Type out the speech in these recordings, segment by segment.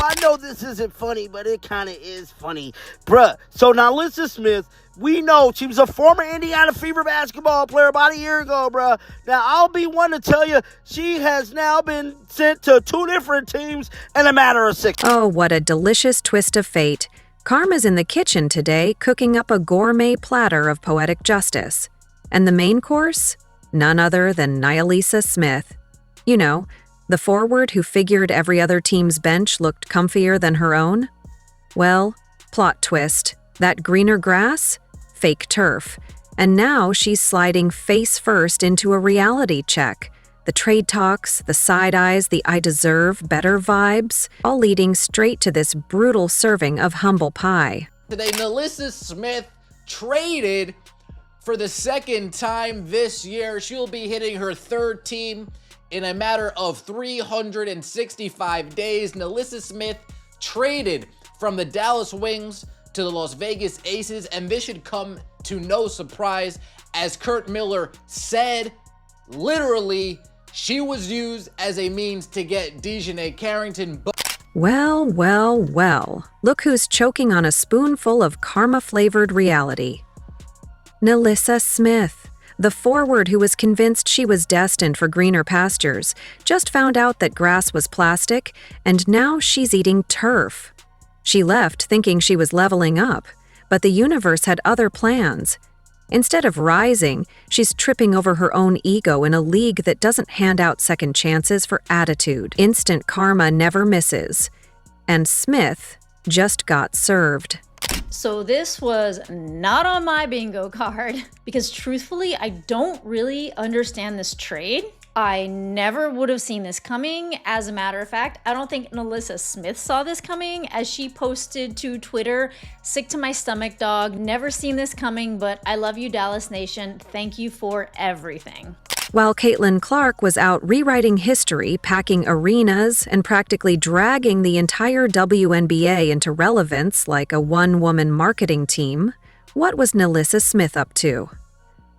I know this isn't funny, but it kind of is funny. Bruh, so NaLyssa Smith, we know she was a former Indiana Fever basketball player about a year ago, bruh. Now, I'll be one to tell you, she has now been sent to 2 different teams in a matter of 6. Oh, what a delicious twist of fate. Karma's in the kitchen today, cooking up a gourmet platter of poetic justice. And the main course? None other than NaLyssa Smith. You know, the forward who figured every other team's bench looked comfier than her own? Well, plot twist. That greener grass? Fake turf. And now she's sliding face first into a reality check. The trade talks, the side eyes, the I deserve better vibes, all leading straight to this brutal serving of humble pie. Today, NaLyssa Smith traded for the 2nd time this year. She'll be hitting her 3rd team in a matter of 365 days. NaLyssa Smith traded from the Dallas Wings to the Las Vegas Aces, and this should come to no surprise. As Kurt Miller said, literally, she was used as a means to get DiJonai Carrington. Well, well, well. Look who's choking on a spoonful of karma-flavored reality. NaLyssa Smith, the forward who was convinced she was destined for greener pastures, just found out that grass was plastic, and now she's eating turf. She left thinking she was leveling up, but the universe had other plans. Instead of rising, she's tripping over her own ego in a league that doesn't hand out second chances for attitude. Instant karma never misses. And Smith just got served. So this was not on my bingo card because truthfully, I don't really understand this trade. I never would have seen this coming. As a matter of fact, I don't think NaLyssa Smith saw this coming as she posted to Twitter, "Sick to my stomach, dog. Never seen this coming, but I love you, Dallas Nation. Thank you for everything." While Caitlin Clark was out rewriting history, packing arenas, and practically dragging the entire WNBA into relevance like a one-woman marketing team, what was NaLyssa Smith up to?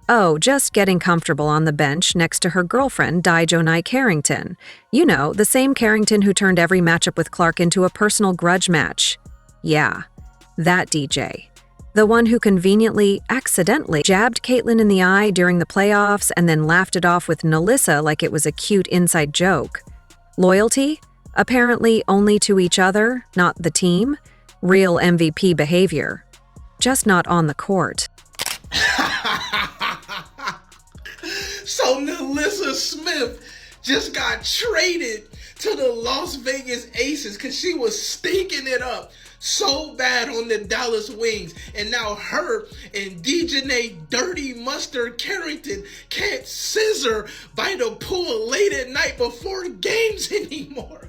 Oh, just getting comfortable on the bench next to her girlfriend, DiJonai Carrington. You know, the same Carrington who turned every matchup with Clark into a personal grudge match. Yeah, that DJ. The one who conveniently, accidentally, jabbed Caitlin in the eye during the playoffs and then laughed it off with NaLyssa like it was a cute inside joke. Loyalty? Apparently only to each other, not the team. Real MVP behavior. Just not on the court. So NaLyssa Smith just got traded to the Las Vegas Aces because she was stinking it up so bad on the Dallas Wings. And now her and DiJonai Dirty Mustard Carrington can't scissor by the pool late at night before games anymore.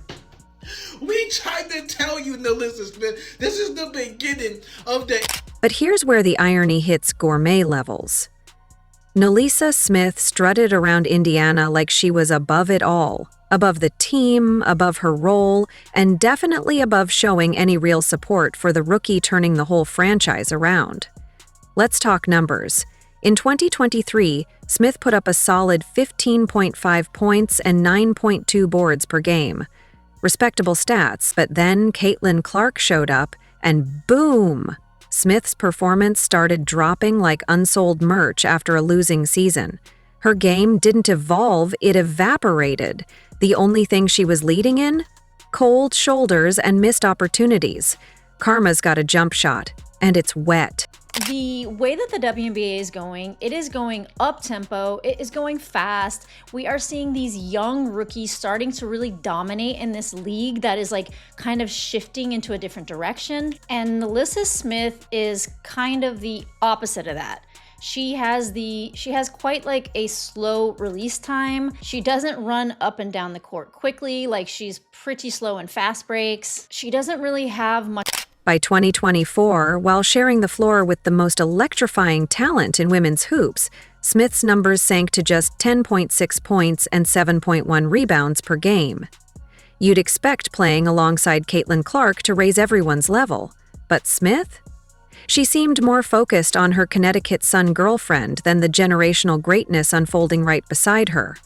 We tried to tell you, NaLyssa Smith, this is the beginning of the... But here's where the irony hits gourmet levels. NaLyssa Smith strutted around Indiana like she was above it all, above the team, above her role, and definitely above showing any real support for the rookie turning the whole franchise around. Let's talk numbers. In 2023, Smith put up a solid 15.5 points and 9.2 boards per game. Respectable stats, but then Caitlin Clark showed up, and boom! Smith's performance started dropping like unsold merch after a losing season. Her game didn't evolve, it evaporated. The only thing she was leading in? Cold shoulders and missed opportunities. Karma's got a jump shot, and it's wet. The way that the WNBA is going, it is going up-tempo, it is going fast. We are seeing these young rookies starting to really dominate in this league that is like kind of shifting into a different direction. And NaLyssa Smith is kind of the opposite of that. She has quite like a slow release time. She doesn't run up and down the court quickly, like she's pretty slow in fast breaks. She doesn't really have much. By 2024, while sharing the floor with the most electrifying talent in women's hoops, Smith's numbers sank to just 10.6 points and 7.1 rebounds per game. You'd expect playing alongside Caitlin Clark to raise everyone's level, but Smith? She seemed more focused on her Connecticut Sun girlfriend than the generational greatness unfolding right beside her.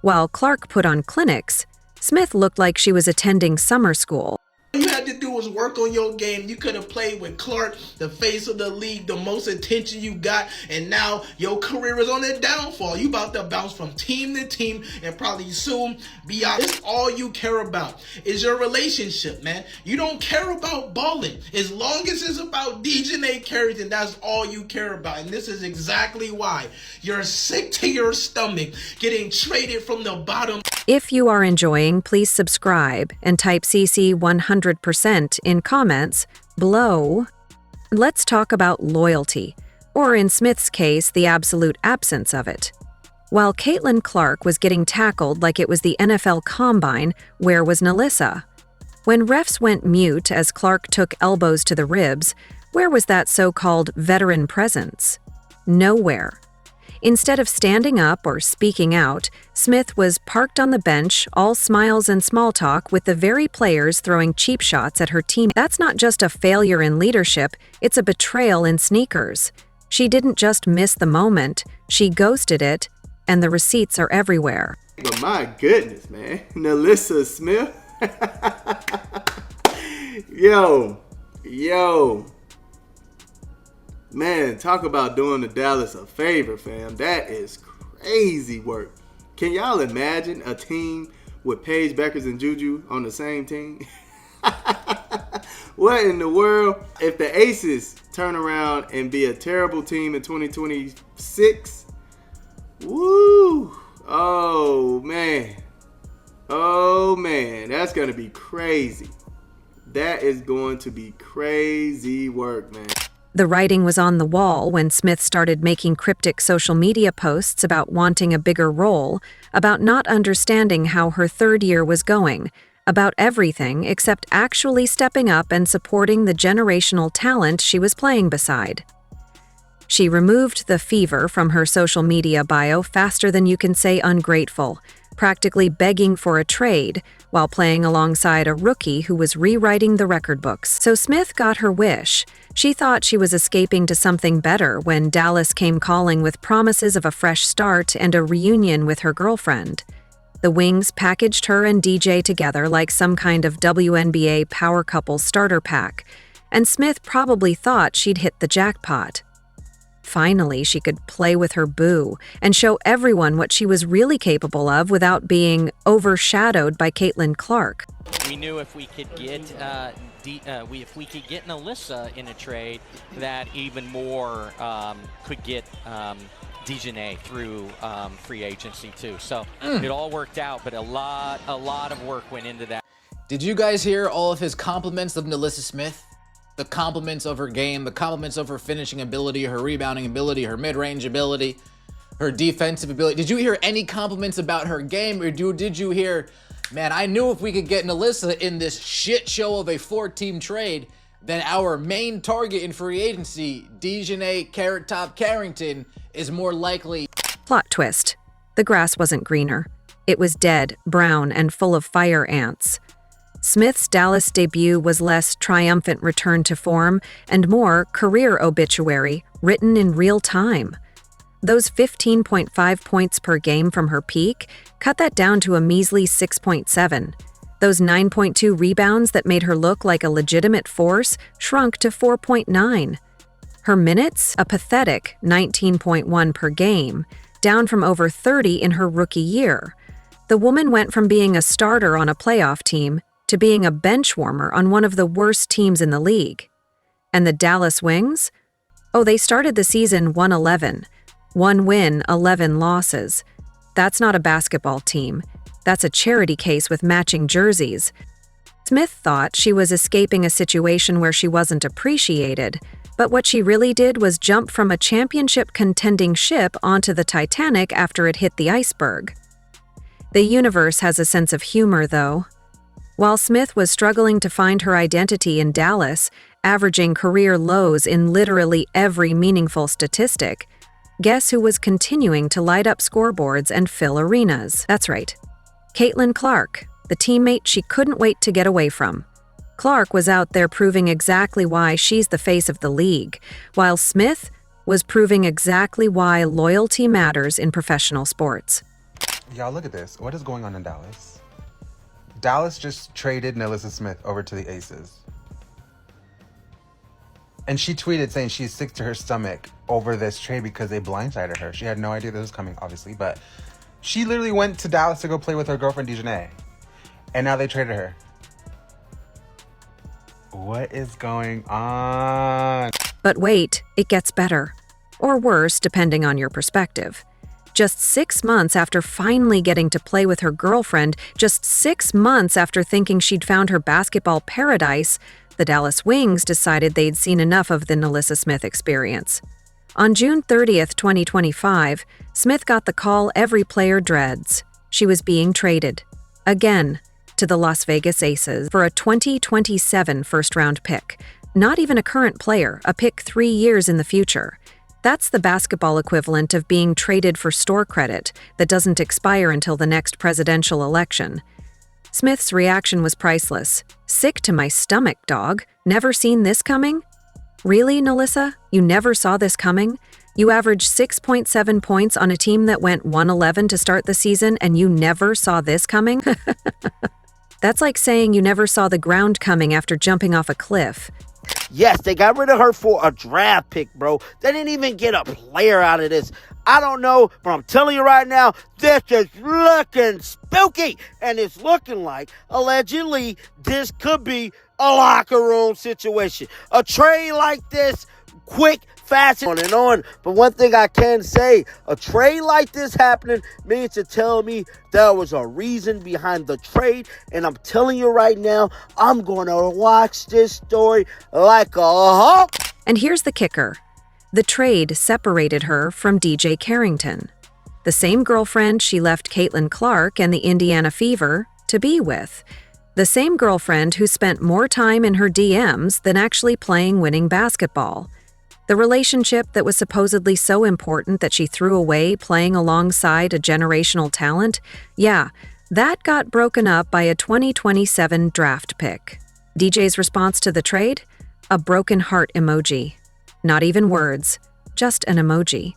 While Clark put on clinics, Smith looked like she was attending summer school. You to do was work on your game. You could have played with Clark, the face of the league, the most attention you got, and now your career is on the downfall. You about to bounce from team to team and probably soon be out. It's all you care about is your relationship, man. You don't care about balling. As long as it's about DiJonai Carrington, that's all you care about. And this is exactly why you're sick to your stomach getting traded from the bottom. If you are enjoying, please subscribe and type CC 100% in comments below. Let's talk about loyalty, or in Smith's case, the absolute absence of it. While Caitlin Clark was getting tackled like it was the NFL Combine, where was NaLyssa? When refs went mute as Clark took elbows to the ribs, where was that so-called veteran presence? Nowhere. Instead of standing up or speaking out, Smith was parked on the bench, all smiles and small talk, with the very players throwing cheap shots at her team. That's not just a failure in leadership, it's a betrayal in sneakers. She didn't just miss the moment, she ghosted it, and the receipts are everywhere. But my goodness, man. NaLyssa Smith. Yo. Man, talk about doing the Dallas a favor, fam. That is crazy work. Can y'all imagine a team with Paige Beckers and Juju on the same team? What in the world? If the Aces turn around and be a terrible team in 2026, woo! Oh, man, that's going to be crazy. That is going to be crazy work, man. The writing was on the wall when Smith started making cryptic social media posts about wanting a bigger role, about not understanding how her third year was going, about everything except actually stepping up and supporting the generational talent she was playing beside. She removed the fever from her social media bio faster than you can say ungrateful, practically begging for a trade while playing alongside a rookie who was rewriting the record books. So Smith got her wish. She thought she was escaping to something better when Dallas came calling with promises of a fresh start and a reunion with her girlfriend. The Wings packaged her and DJ together like some kind of WNBA power couple starter pack, and Smith probably thought she'd hit the jackpot. Finally, she could play with her boo and show everyone what she was really capable of without being overshadowed by Caitlin Clark. We knew if we could get NaLyssa in a trade, that even more could get DiJonai through free agency too. So it all worked out, but a lot of work went into that. Did you guys hear all of his compliments of NaLyssa Smith? The compliments of her game, the compliments of her finishing ability, her rebounding ability, her mid-range ability, her defensive ability. Did you hear any compliments about her game, or did you hear, man, I knew if we could get NaLyssa in this shit show of a 4-team trade, then our main target in free agency, DiJonai Carrot Top Carrington, is more likely. Plot twist. The grass wasn't greener. It was dead, brown, and full of fire ants. Smith's Dallas debut was less triumphant return to form and more career obituary, written in real time. Those 15.5 points per game from her peak, cut that down to a measly 6.7. Those 9.2 rebounds that made her look like a legitimate force shrunk to 4.9. Her minutes, a pathetic 19.1 per game, down from over 30 in her rookie year. The woman went from being a starter on a playoff team to being a bench warmer on one of the worst teams in the league. And the Dallas Wings? Oh, they started the season 1-11. 1 win, 11 losses. That's not a basketball team. That's a charity case with matching jerseys. Smith thought she was escaping a situation where she wasn't appreciated, but what she really did was jump from a championship-contending ship onto the Titanic after it hit the iceberg. The universe has a sense of humor, though. While Smith was struggling to find her identity in Dallas, averaging career lows in literally every meaningful statistic, guess who was continuing to light up scoreboards and fill arenas? That's right. Caitlin Clark, the teammate she couldn't wait to get away from. Clark was out there proving exactly why she's the face of the league, while Smith was proving exactly why loyalty matters in professional sports. Y'all, look at this. What is going on in Dallas? Dallas just traded NaLyssa Smith over to the Aces. And she tweeted saying she's sick to her stomach over this trade because they blindsided her. She had no idea this was coming, obviously, but she literally went to Dallas to go play with her girlfriend, DiJonai. And now they traded her. What is going on? But wait, it gets better. Or worse, depending on your perspective. Just 6 months after finally getting to play with her girlfriend, just 6 months after thinking she'd found her basketball paradise, the Dallas Wings decided they'd seen enough of the NaLyssa Smith experience. On June 30th, 2025, Smith got the call every player dreads. She was being traded. Again, to the Las Vegas Aces for a 2027 first-round pick. Not even a current player, a pick 3 years in the future. That's the basketball equivalent of being traded for store credit that doesn't expire until the next presidential election. Smith's reaction was priceless. Sick to my stomach, dog. Never seen this coming? Really, NaLyssa? You never saw this coming? You averaged 6.7 points on a team that went 111 to start the season and you never saw this coming? That's like saying you never saw the ground coming after jumping off a cliff. Yes, they got rid of her for a draft pick, bro. They didn't even get a player out of this. I don't know, but I'm telling you right now, this is looking spooky. And it's looking like, allegedly, this could be a locker room situation. A trade like this, quick, fast, on and on. But one thing I can say, a trade like this happening means to tell me there was a reason behind the trade. And I'm telling you right now, I'm going to watch this story like a hawk. And here's the kicker. The trade separated her from DiJonai Carrington, the same girlfriend she left Caitlin Clark and the Indiana Fever to be with. The same girlfriend who spent more time in her DMs than actually playing winning basketball. The relationship that was supposedly so important that she threw away playing alongside a generational talent, yeah, that got broken up by a 2027 draft pick. DJ's response to the trade? A broken heart emoji. Not even words, just an emoji.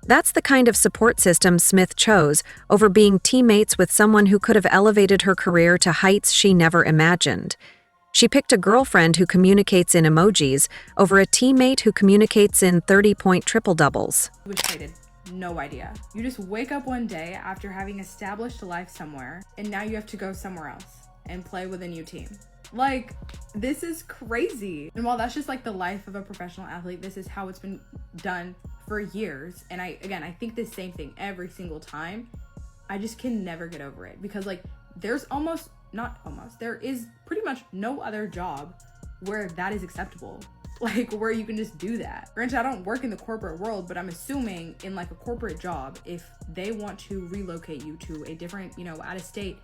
That's the kind of support system Smith chose over being teammates with someone who could have elevated her career to heights she never imagined. She picked a girlfriend who communicates in emojis over a teammate who communicates in 30-point triple-doubles. Was traded. No idea. You just wake up one day after having established a life somewhere, and now you have to go somewhere else and play with a new team. Like, this is crazy. And while that's just like the life of a professional athlete, this is how it's been done for years. And I think the same thing every single time. I just can never get over it because like there is pretty much no other job where that is acceptable. Like where you can just do that. Granted, I don't work in the corporate world, but I'm assuming in like a corporate job, if they want to relocate you to a different, out of state,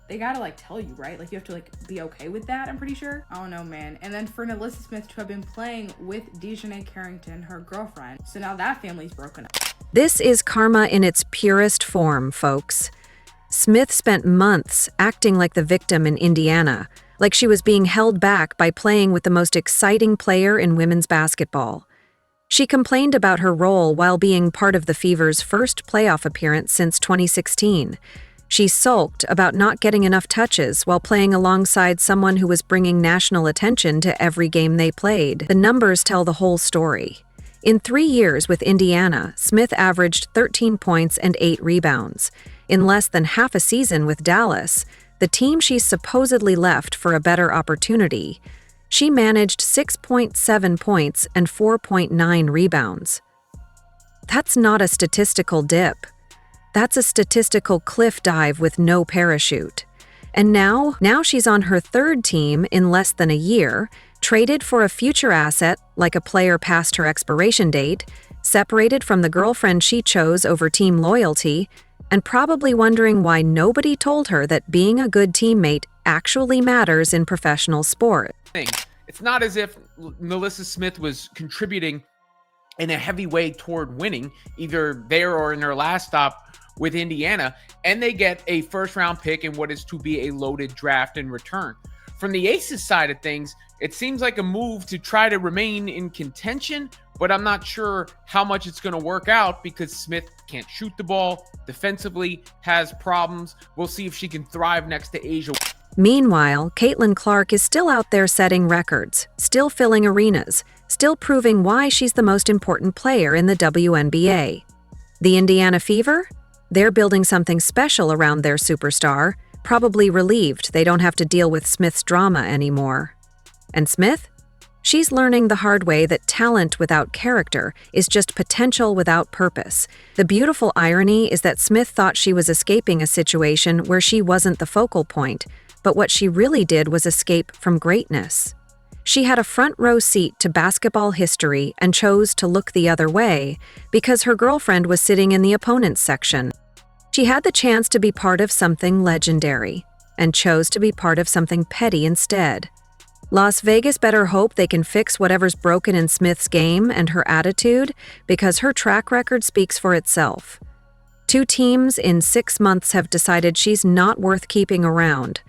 they gotta like tell you, right? Like you have to like be okay with that, I'm pretty sure. I don't know, man. And then for NaLyssa Smith to have been playing with DiJonai Carrington, her girlfriend. So now that family's broken up. This is karma in its purest form, folks. Smith spent months acting like the victim in Indiana, like she was being held back by playing with the most exciting player in women's basketball. She complained about her role while being part of the Fever's first playoff appearance since 2016. She sulked about not getting enough touches while playing alongside someone who was bringing national attention to every game they played. The numbers tell the whole story. In 3 years with Indiana, Smith averaged 13 points and 8 rebounds. In less than half a season with Dallas, the team she supposedly left for a better opportunity, she managed 6.7 points and 4.9 rebounds. That's not a statistical dip. That's a statistical cliff dive with no parachute. And now she's on her third team in less than a year, traded for a future asset like a player past her expiration date, separated from the girlfriend she chose over team loyalty, and probably wondering why nobody told her that being a good teammate actually matters in professional sport. It's not as if NaLyssa Smith was contributing in a heavy way toward winning, either there or in her last stop with Indiana, and they get a first-round pick in what is to be a loaded draft in return. From the Aces side of things, it seems like a move to try to remain in contention, but I'm not sure how much it's going to work out because Smith can't shoot the ball, defensively has problems. We'll see if she can thrive next to Asia. Meanwhile, Caitlin Clark is still out there setting records, still filling arenas, still proving why she's the most important player in the WNBA. The Indiana Fever? They're building something special around their superstar, probably relieved they don't have to deal with Smith's drama anymore. And Smith? She's learning the hard way that talent without character is just potential without purpose. The beautiful irony is that Smith thought she was escaping a situation where she wasn't the focal point, but what she really did was escape from greatness. She had a front row seat to basketball history and chose to look the other way because her girlfriend was sitting in the opponent's section. She had the chance to be part of something legendary and chose to be part of something petty instead. Las Vegas better hope they can fix whatever's broken in Smith's game and her attitude, because her track record speaks for itself. 2 teams in 6 months have decided she's not worth keeping around.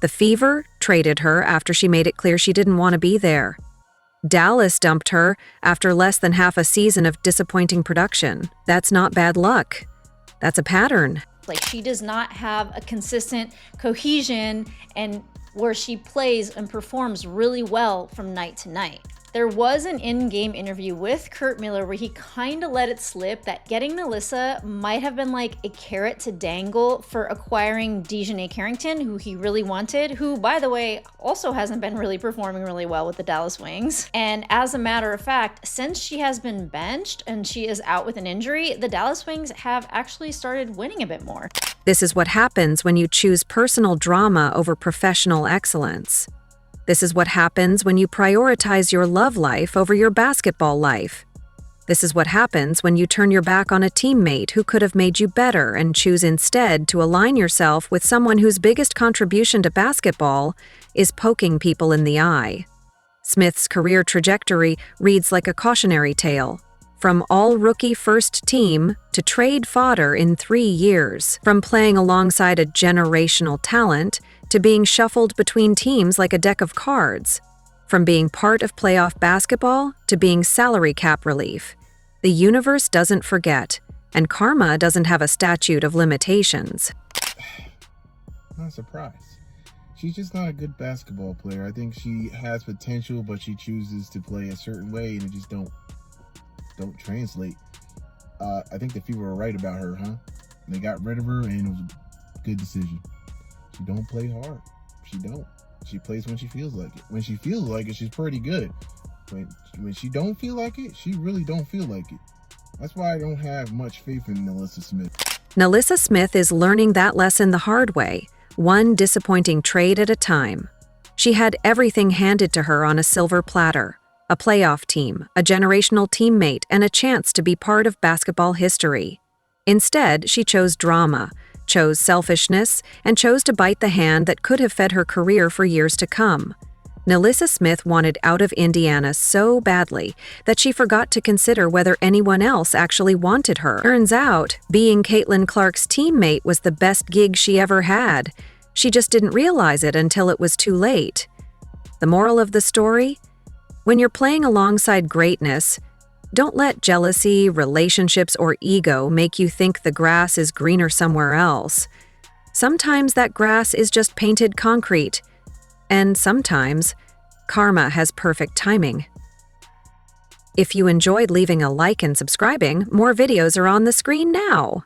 The Fever traded her after she made it clear she didn't want to be there. Dallas dumped her after less than half a season of disappointing production. That's not bad luck. That's a pattern. Like, she does not have a consistent cohesion and where she plays and performs really well from night to night. There was an in-game interview with Kurt Miller where he kind of let it slip that getting NaLyssa might have been like a carrot to dangle for acquiring DiJonai Carrington, who he really wanted, who, by the way, also hasn't been really performing really well with the Dallas Wings. And as a matter of fact, since she has been benched and she is out with an injury, the Dallas Wings have actually started winning a bit more. This is what happens when you choose personal drama over professional excellence. This is what happens when you prioritize your love life over your basketball life. This is what happens when you turn your back on a teammate who could have made you better and choose instead to align yourself with someone whose biggest contribution to basketball is poking people in the eye. Smith's career trajectory reads like a cautionary tale. From all-rookie first team to trade fodder in 3 years, from playing alongside a generational talent to being shuffled between teams like a deck of cards, from being part of playoff basketball to being salary cap relief. The universe doesn't forget, and karma doesn't have a statute of limitations. Not surprised. She's just not a good basketball player. I think she has potential, but she chooses to play a certain way, and it just don't translate. I think the Fever were right about her, huh? They got rid of her, and it was a good decision. She don't play hard. She don't. She plays when she feels like it. When she feels like it, she's pretty good. When she don't feel like it, she really don't feel like it. That's why I don't have much faith in NaLyssa Smith. NaLyssa Smith is learning that lesson the hard way, one disappointing trade at a time. She had everything handed to her on a silver platter. A playoff team, a generational teammate, and a chance to be part of basketball history. Instead, she chose drama, chose selfishness, and chose to bite the hand that could have fed her career for years to come. NaLyssa Smith wanted out of Indiana so badly that she forgot to consider whether anyone else actually wanted her. Turns out, being Caitlin Clark's teammate was the best gig she ever had. She just didn't realize it until it was too late. The moral of the story? When you're playing alongside greatness, don't let jealousy, relationships, or ego make you think the grass is greener somewhere else. Sometimes that grass is just painted concrete, and sometimes karma has perfect timing. If you enjoyed leaving a like and subscribing, more videos are on the screen now.